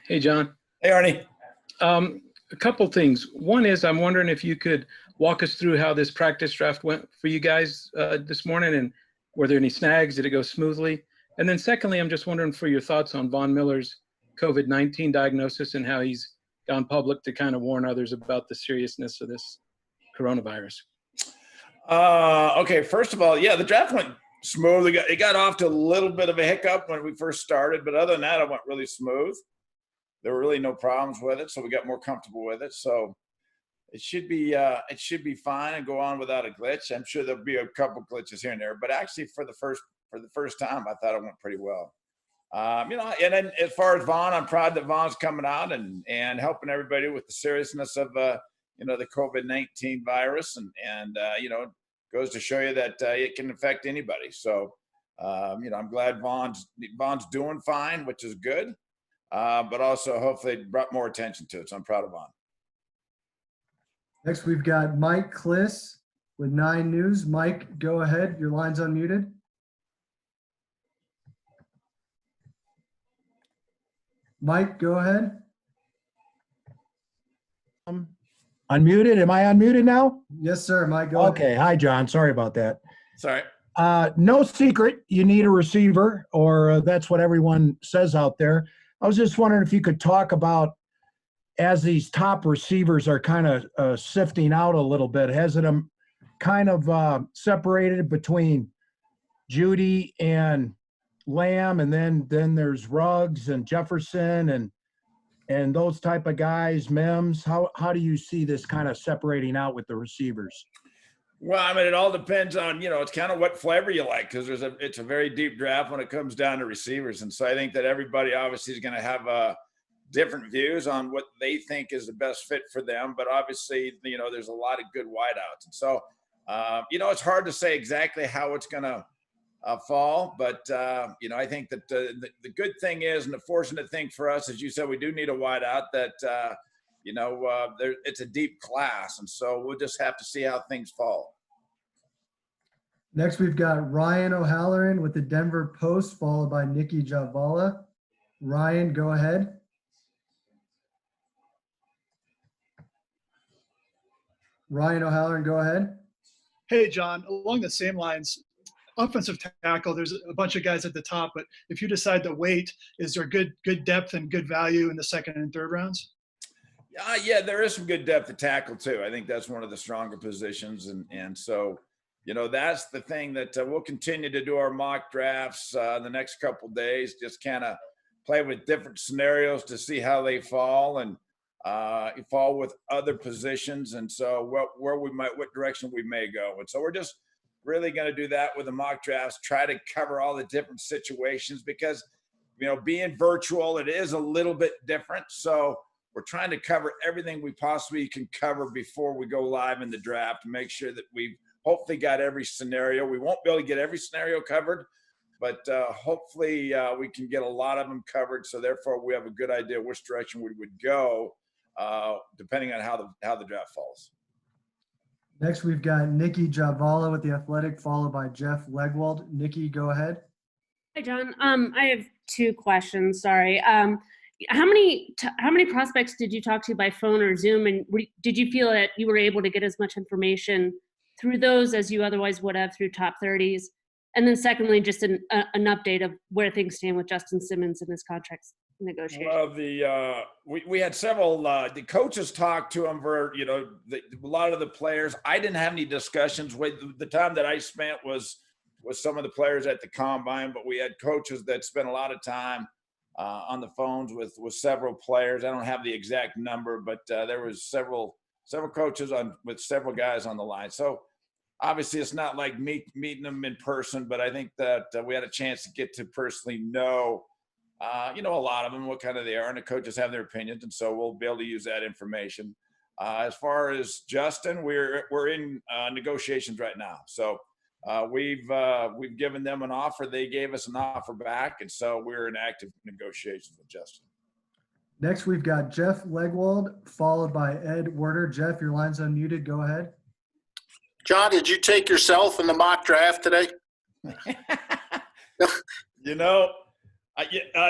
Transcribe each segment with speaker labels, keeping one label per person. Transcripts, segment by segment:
Speaker 1: Hey, John.
Speaker 2: Hey, Arnie.
Speaker 1: A couple things. One is I'm wondering if you could walk us through how this practice draft went for you guys this morning, and were there any snags? Did it go smoothly? And then secondly, I'm just wondering for your thoughts on Von Miller's COVID-19 diagnosis and how he's gone public to kind of warn others about the seriousness of this coronavirus.
Speaker 2: Okay, first of all, yeah, the draft went smooth. It got off to a little bit of a hiccup when we first started, but other than that, it went really smooth. There were really no problems with it, so we got more comfortable with it. So it should be fine and go on without a glitch. I'm sure there'll be a couple glitches here and there, but actually for the first time, I thought it went pretty well. And then as far as Vaughn, I'm proud that Vaughn's coming out and helping everybody with the seriousness of the COVID-19 virus, and goes to show you that it can affect anybody. So I'm glad Vaughn's doing fine, which is good. But also hopefully it brought more attention to it. So I'm proud of Vaughn.
Speaker 3: Next, we've got Mike Kliss with 9 News. Mike, go ahead. Your line's unmuted. Mike, go ahead.
Speaker 4: Unmuted. Am I unmuted now?
Speaker 3: Yes, sir. Mike, go ahead.
Speaker 4: Okay. Hi, John. Sorry about that.
Speaker 2: Sorry.
Speaker 4: No secret. You need a receiver, or that's what everyone says out there. I was just wondering if you could talk about, as these top receivers are kind of sifting out a little bit, has it kind of separated between Judy and Lamb, and then there's Ruggs and Jefferson and those type of guys, Mims? How do you see this kind of separating out with the receivers?
Speaker 2: Well, I mean, it all depends on, it's kind of what flavor you like, because it's a very deep draft when it comes down to receivers. And so I think that everybody obviously is going to have different views on what they think is the best fit for them. But obviously, there's a lot of good wideouts. And so, it's hard to say exactly how it's going to fall. But, I think that the good thing is, and the fortunate thing for us, as you said, we do need a wideout that, it's a deep class. And so we'll just have to see how things fall.
Speaker 3: Next, we've got Ryan O'Halloran with the Denver Post, followed by Nikki Javala. Ryan, go ahead. Ryan O'Halloran, go ahead.
Speaker 5: Hey, John, along the same lines, offensive tackle, there's a bunch of guys at the top, but if you decide to wait, is there good depth and good value in the second and third rounds?
Speaker 2: Yeah, there is some good depth at tackle too. I think that's one of the stronger positions. And so, that's the thing that we'll continue to do our mock drafts the next couple of days, just kind of play with different scenarios to see how they fall and fall with other positions. And so what direction we may go. And so we're just really going to do that with the mock drafts, try to cover all the different situations because, being virtual, it is a little bit different. So we're trying to cover everything we possibly can cover before we go live in the draft to make sure that we've hopefully got every scenario. We won't be able to get every scenario covered, but hopefully we can get a lot of them covered. So therefore we have a good idea which direction we would go depending on how the draft falls.
Speaker 3: Next, we've got Nikki Javala with The Athletic, followed by Jeff Legwold. Nikki, go ahead.
Speaker 6: Hi, John. I have 2 questions. Sorry. How many prospects did you talk to by phone or Zoom, and did you feel that you were able to get as much information through those as you otherwise would have through top 30s? And then secondly, just an update of where things stand with Justin Simmons and his contract negotiation.
Speaker 2: Well, we had several. The coaches talked to him for a lot of the players. I didn't have any discussions with the time that I spent was some of the players at the combine, but we had coaches that spent a lot of time on the phones with several players. I don't have the exact number, but there was several coaches with several guys on the line. So obviously it's not like meeting them in person, but I think that we had a chance to get to personally know, a lot of them, what kind of they are, and the coaches have their opinions. And so we'll be able to use that information. As far as Justin, we're in negotiations right now. So we've given them an offer. They gave us an offer back. And so we're in active negotiations with Justin.
Speaker 3: Next, we've got Jeff Legwold, followed by Ed Werder. Jeff, your line's unmuted. Go ahead.
Speaker 7: John, did you take yourself in the mock draft today?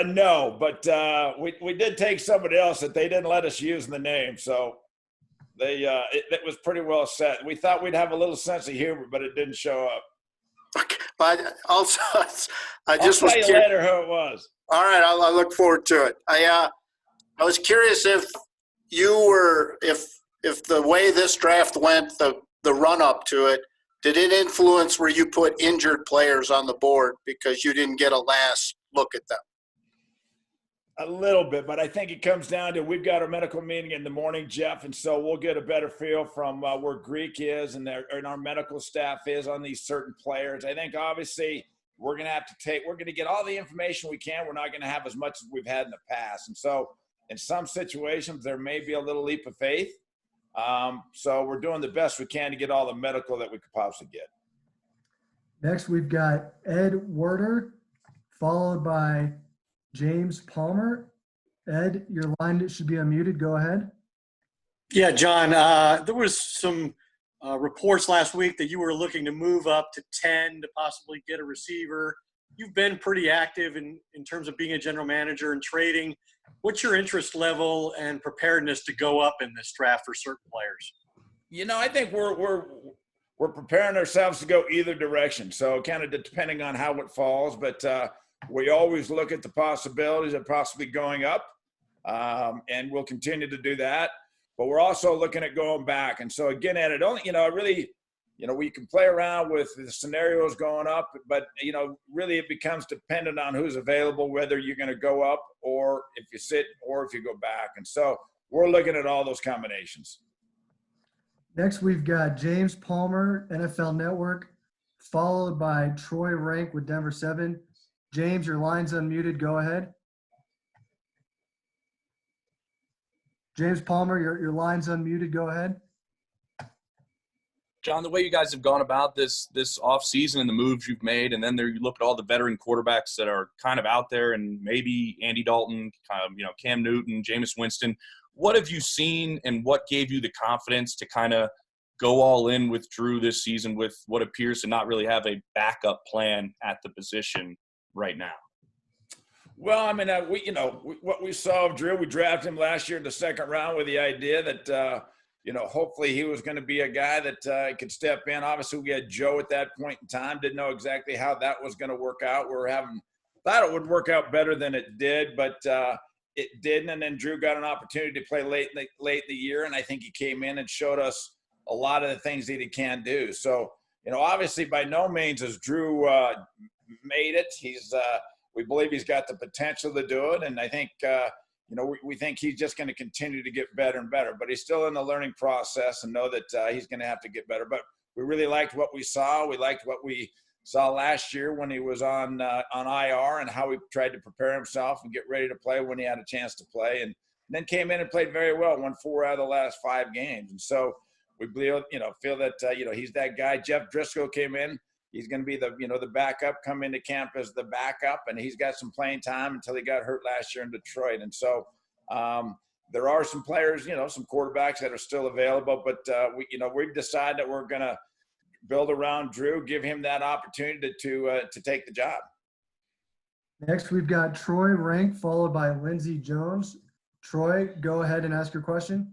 Speaker 2: No, but we did take somebody else that they didn't let us use in the name, so it was pretty well set. We thought we'd have a little sense of humor, but it didn't show up.
Speaker 7: Okay. But also, I
Speaker 2: I'll
Speaker 7: just was
Speaker 2: tell you
Speaker 7: curious.
Speaker 2: later who it was.
Speaker 7: All right, I look forward to it. I was curious if the way this draft went, the run up to it, did it influence where you put injured players on the board because you didn't get a last look at them?
Speaker 2: A little bit, but I think it comes down to we've got our medical meeting in the morning, Jeff, and so we'll get a better feel from where Greek is and our medical staff is on these certain players. I think obviously we're going to get all the information we can. We're not going to have as much as we've had in the past, and so in some situations there may be a little leap of faith. So we're doing the best we can to get all the medical that we could possibly get.
Speaker 3: Next, we've got Ed Werder, followed by James Palmer. Ed, your line should be unmuted. Go ahead.
Speaker 8: Yeah, John, there was some reports last week that you were looking to move up to 10 to possibly get a receiver. You've been pretty active in terms of being a general manager and trading. What's your interest level and preparedness to go up in this draft for certain players?
Speaker 2: I think we're preparing ourselves to go either direction. So kind of depending on how it falls, but we always look at the possibilities of possibly going up, and we'll continue to do that. But we're also looking at going back. And so again, Ed, we can play around with the scenarios going up, but really it becomes dependent on who's available, whether you're going to go up or if you sit or if you go back. And so we're looking at all those combinations.
Speaker 3: Next, we've got James Palmer, NFL Network, followed by Troy Rank with Denver 7. James, your line's unmuted. Go ahead. James Palmer, your line's unmuted. Go ahead.
Speaker 9: John, the way you guys have gone about this offseason and the moves you've made, and then you look at all the veteran quarterbacks that are kind of out there, and maybe Andy Dalton, Cam Newton, Jameis Winston. What have you seen, and what gave you the confidence to kind of go all in with Drew this season with what appears to not really have a backup plan at the position right now?
Speaker 2: Well, I mean, what we saw of Drew, we drafted him last year in the second round with the idea that, hopefully he was going to be a guy that could step in. Obviously, we had Joe at that point in time. Didn't know exactly how that was going to work out. Thought it would work out better than it did, but it didn't. And then Drew got an opportunity to play late in the year, and I think he came in and showed us a lot of the things that he can do. So, obviously, by no means has Drew made it. We believe he's got the potential to do it, and I think we think he's just going to continue to get better and better. But he's still in the learning process, and know that he's going to have to get better. But we really liked what we saw. We liked what we saw last year when he was on IR, and how he tried to prepare himself and get ready to play when he had a chance to play, and then came in and played very well. Won 4 out of the last 5 games, and so we feel that he's that guy. Jeff Driscoll came in. He's going to be the backup, come into camp as the backup, and he's got some playing time until he got hurt last year in Detroit. And so there are some players, some quarterbacks that are still available, but we've decided that we're going to build around Drew, give him that opportunity to take the job.
Speaker 3: Next, we've got Troy Rank, followed by Lindsey Jones. Troy, go ahead and ask your question.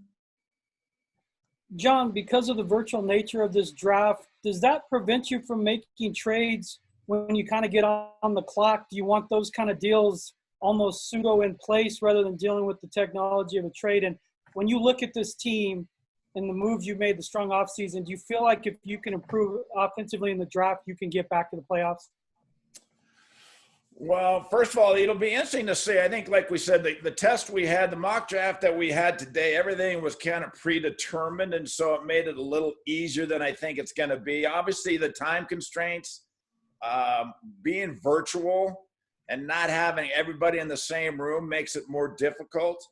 Speaker 10: John, because of the virtual nature of this draft, does that prevent you from making trades when you kind of get on the clock? Do you want those kind of deals almost pseudo in place rather than dealing with the technology of a trade? And when you look at this team and the moves you made, the strong offseason, do you feel like if you can improve offensively in the draft, you can get back to the playoffs?
Speaker 2: Well, first of all, it'll be interesting to see. I think, like we said, the test we had, the mock draft that we had today, everything was kind of predetermined, and so it made it a little easier than I think it's going to be. Obviously, the time constraints, being virtual and not having everybody in the same room makes it more difficult.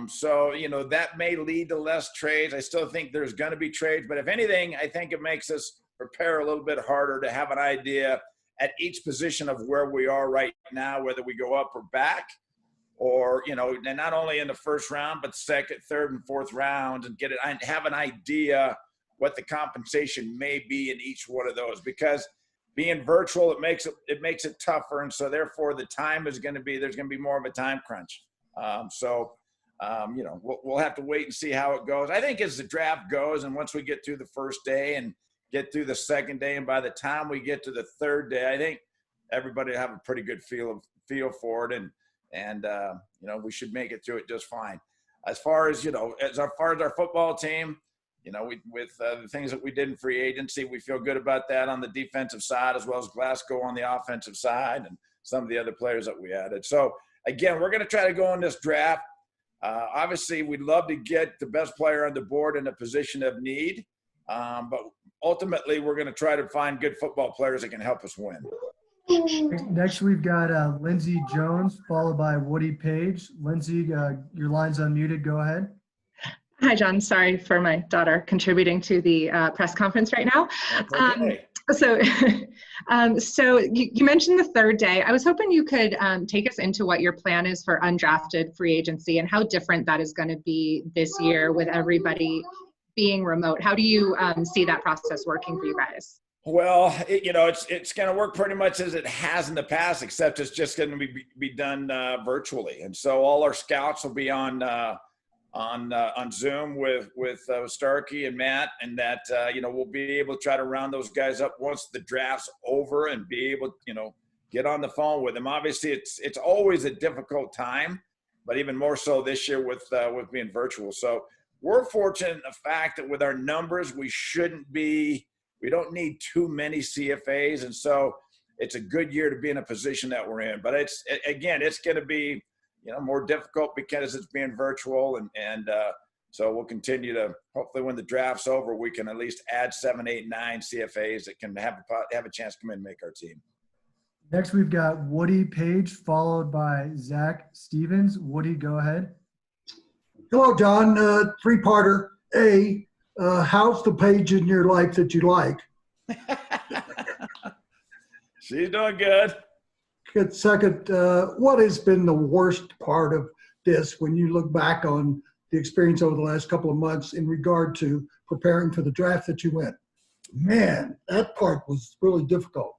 Speaker 2: So, that may lead to less trades. I still think there's going to be trades, but if anything, I think it makes us prepare a little bit harder to have an idea at each position of where we are right now, whether we go up or back, or, and not only in the first round, but second, third, and fourth round, and have an idea what the compensation may be in each one of those. Because being virtual, it makes it tougher. And so therefore the time there's going to be more of a time crunch. We'll have to wait and see how it goes. I think as the draft goes, and once we get through the first day and get through the second day, and by the time we get to the third day, I think everybody will have a pretty good feel for it. And we should make it through it just fine. As far as our football team, with the things that we did in free agency, we feel good about that on the defensive side, as well as Glasgow on the offensive side and some of the other players that we added. So again, we're going to try to go in this draft. Obviously, we'd love to get the best player on the board in a position of need. But ultimately, we're going to try to find good football players that can help us win.
Speaker 3: Next, we've got Lindsey Jones, followed by Woody Page. Lindsey, your line's unmuted. Go ahead.
Speaker 11: Hi, John. Sorry for my daughter contributing to the press conference right now.
Speaker 2: Okay.
Speaker 11: So you mentioned the third day. I was hoping you could take us into what your plan is for undrafted free agency and how different that is going to be this year with everybody being remote. How do you see that process working for you guys?
Speaker 2: Well, it's going to work pretty much as it has in the past, except it's just going to be done virtually. And so all our scouts will be on Zoom with Starkey and Matt, and that we'll be able to try to round those guys up once the draft's over and be able get on the phone with them. Obviously, it's always a difficult time, but even more so this year with being virtual. So we're fortunate in the fact that with our numbers, we don't need too many CFAs, and so it's a good year to be in a position that we're in. But it's going to be more difficult because it's being virtual, and so we'll continue to, hopefully when the draft's over, we can at least add 7, 8, 9 CFAs that can have a chance to come in and make our team.
Speaker 3: Next, we've got Woody Page, followed by Zach Stevens. Woody, go ahead.
Speaker 12: Hello, John. Three-parter. How's the Page in your life that you like?
Speaker 2: She's doing good.
Speaker 12: Good. Second, what has been the worst part of this when you look back on the experience over the last couple of months in regard to preparing for the draft that you went? Man, that part was really difficult.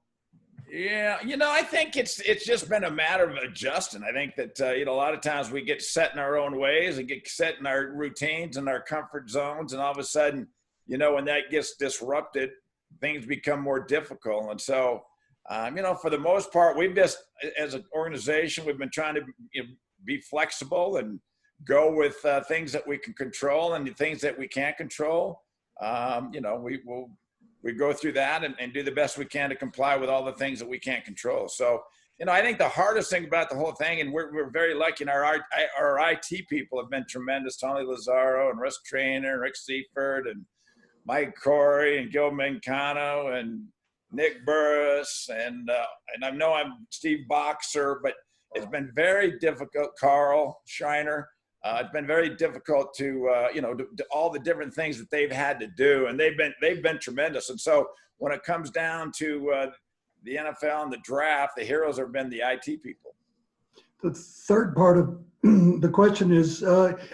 Speaker 2: Yeah, I think it's just been a matter of adjusting. I think that a lot of times we get set in our own ways and get set in our routines and our comfort zones, and all of a sudden, when that gets disrupted, things become more difficult. And so, for the most part, we've just, as an organization, we've been trying to be flexible and go with things that we can control and the things that we can't control. We go through that and do the best we can to comply with all the things that we can't control. So, I think the hardest thing about the whole thing, and we're very lucky, and our IT people have been tremendous. Tony Lazaro and Russ Trainer and Rick Seifert and Mike Corey and Gil Mancano and Nick Burris and I know I'm Steve Boxer, but it's been very difficult. Carl Schreiner. It's been very difficult to all the different things that they've had to do, and they've been tremendous. And so when it comes down to the NFL and the draft, the heroes have been the IT people.
Speaker 12: The third part of the question is,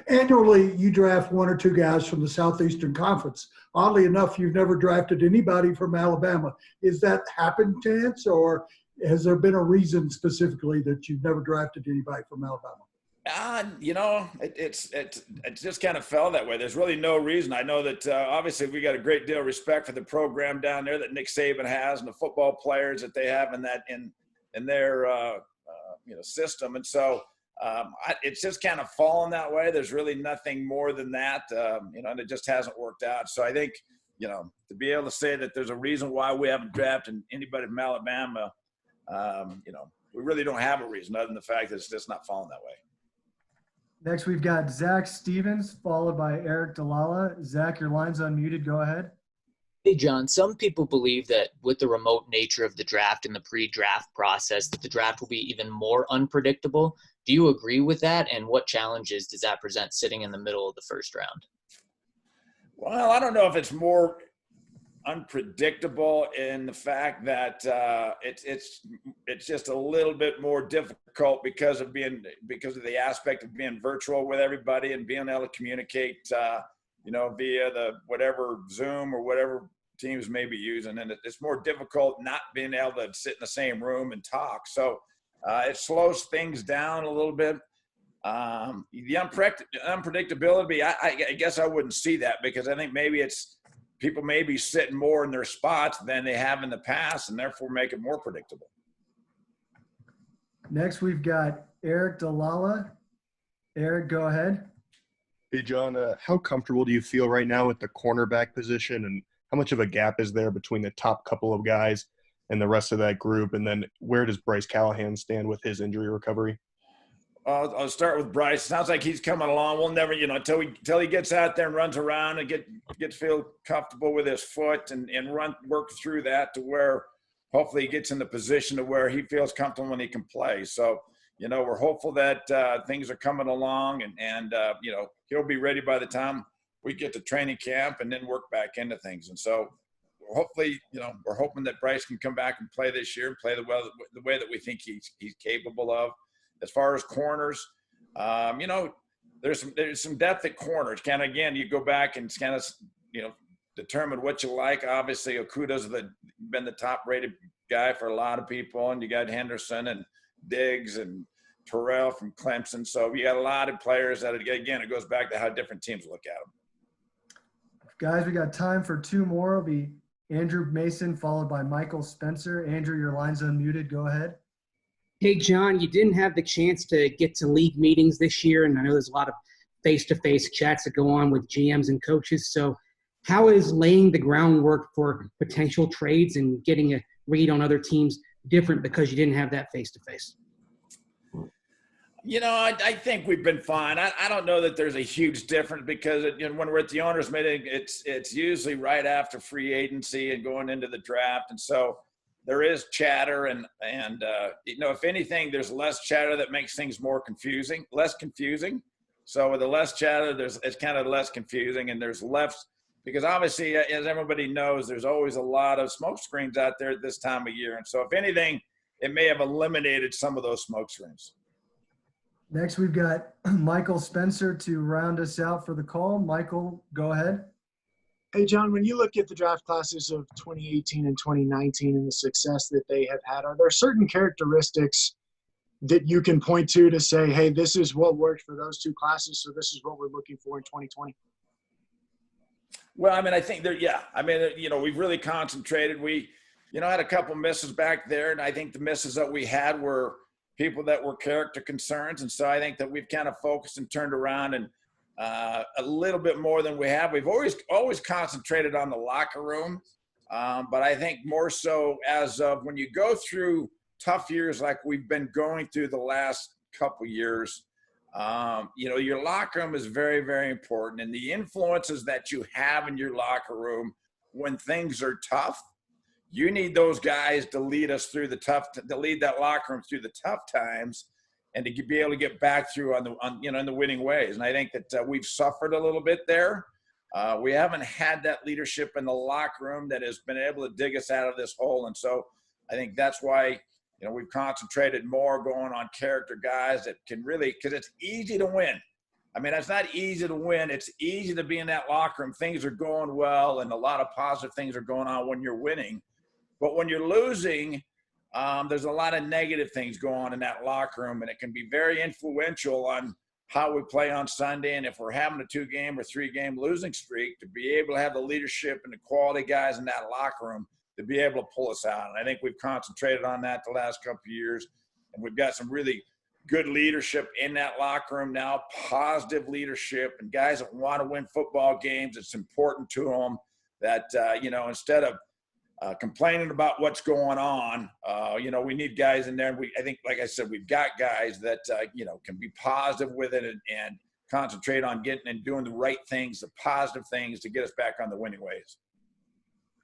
Speaker 12: annually you draft 1 or 2 guys from the Southeastern Conference. Oddly enough, you've never drafted anybody from Alabama. Is that happen chance, or has there been a reason specifically that you've never drafted anybody from Alabama?
Speaker 2: It's just kind of fell that way. There's really no reason. I know that obviously we got a great deal of respect for the program down there that Nick Saban has and the football players that they have in their system. And so it's just kind of fallen that way. There's really nothing more than that, and it just hasn't worked out. So I think, to be able to say that there's a reason why we haven't drafted anybody from Alabama, we really don't have a reason other than the fact that it's just not falling that way.
Speaker 3: Next, we've got Zach Stevens, followed by Eric Dalala. Zach, your line's unmuted. Go ahead.
Speaker 13: Hey, John, some people believe that with the remote nature of the draft and the pre-draft process, that the draft will be even more unpredictable. Do you agree with that? And what challenges does that present sitting in the middle of the first round?
Speaker 2: Well, I don't know if it's more unpredictable in the fact that it's just a little bit more difficult because of the aspect of being virtual with everybody and being able to communicate via the whatever Zoom or whatever teams may be using, and it's more difficult not being able to sit in the same room and talk. So it slows things down a little bit. The unpredictability, I guess I wouldn't see that, because I think maybe it's people may be sitting more in their spots than they have in the past, and therefore make it more predictable.
Speaker 3: Next, we've got Eric Dalala. Eric, go ahead.
Speaker 14: Hey, John, how comfortable do you feel right now with the cornerback position, and how much of a gap is there between the top couple of guys and the rest of that group? And then where does Bryce Callahan stand with his injury recovery?
Speaker 2: I'll start with Bryce. Sounds like he's coming along. We'll never, until he gets out there and runs around and gets feel comfortable with his foot and work through that to where hopefully he gets in the position to where he feels comfortable when he can play. So, we're hopeful that things are coming along and he'll be ready by the time we get to training camp and then work back into things. And so hopefully, we're hoping that Bryce can come back and play this year and play the way that we think he's capable of. As far as corners, there's some depth at corners. Again, you go back and kind of, determine what you like. Obviously, Okuda's been the top-rated guy for a lot of people, and you got Henderson and Diggs and Terrell from Clemson. So you got a lot of players that, again, it goes back to how different teams look at them.
Speaker 3: Guys, we got time for two more. It'll be Andrew Mason followed by Michael Spencer. Andrew, your line's unmuted. Go ahead.
Speaker 15: Hey, John, you didn't have the chance to get to league meetings this year, and I know there's a lot of face-to-face chats that go on with GMs and coaches. So how is laying the groundwork for potential trades and getting a read on other teams different because you didn't have that face-to-face?
Speaker 2: I think we've been fine. I don't know that there's a huge difference because when we're at the owners' meeting, it's usually right after free agency and going into the draft. And so there is chatter and if anything, there's less chatter that makes things less confusing. So with the less chatter, it's kind of less confusing, and there's less, because obviously, as everybody knows, there's always a lot of smoke screens out there at this time of year. And so if anything, it may have eliminated some of those smoke screens.
Speaker 3: Next, we've got Michael Spencer to round us out for the call. Michael, go ahead.
Speaker 16: Hey, John, when you look at the draft classes of 2018 and 2019 and the success that they have had, are there certain characteristics that you can point to say, hey, this is what worked for those two classes, so this is what we're looking for in 2020?
Speaker 2: Well, I think we've really concentrated. We, had a couple misses back there, and I think the misses that we had were people that were character concerns. And so I think that we've kind of focused and turned around and a little bit more than we have. We've always concentrated on the locker room, but I think more so as of when you go through tough years like we've been going through the last couple years, your locker room is very, very important. And the influences that you have in your locker room when things are tough, you need those guys to lead us through to lead that locker room through the tough times and to be able to get back through in the winning ways. And I think that we've suffered a little bit there. We haven't had that leadership in the locker room that has been able to dig us out of this hole. And so I think that's why, we've concentrated more going on character guys that can really, because it's easy to win. It's not easy to win. It's easy to be in that locker room. Things are going well and a lot of positive things are going on when you're winning. But when you're losing, there's a lot of negative things going on in that locker room, and it can be very influential on how we play on Sunday. And if we're having a 2-game or 3-game losing streak, to be able to have the leadership and the quality guys in that locker room to be able to pull us out. And I think we've concentrated on that the last couple of years, and we've got some really good leadership in that locker room now, positive leadership, and guys that want to win football games. It's important to them that, instead of complaining about what's going on, we need guys in there. And I think, like I said, we've got guys that, can be positive with it and concentrate on getting and doing the right things, the positive things to get us back on the winning ways.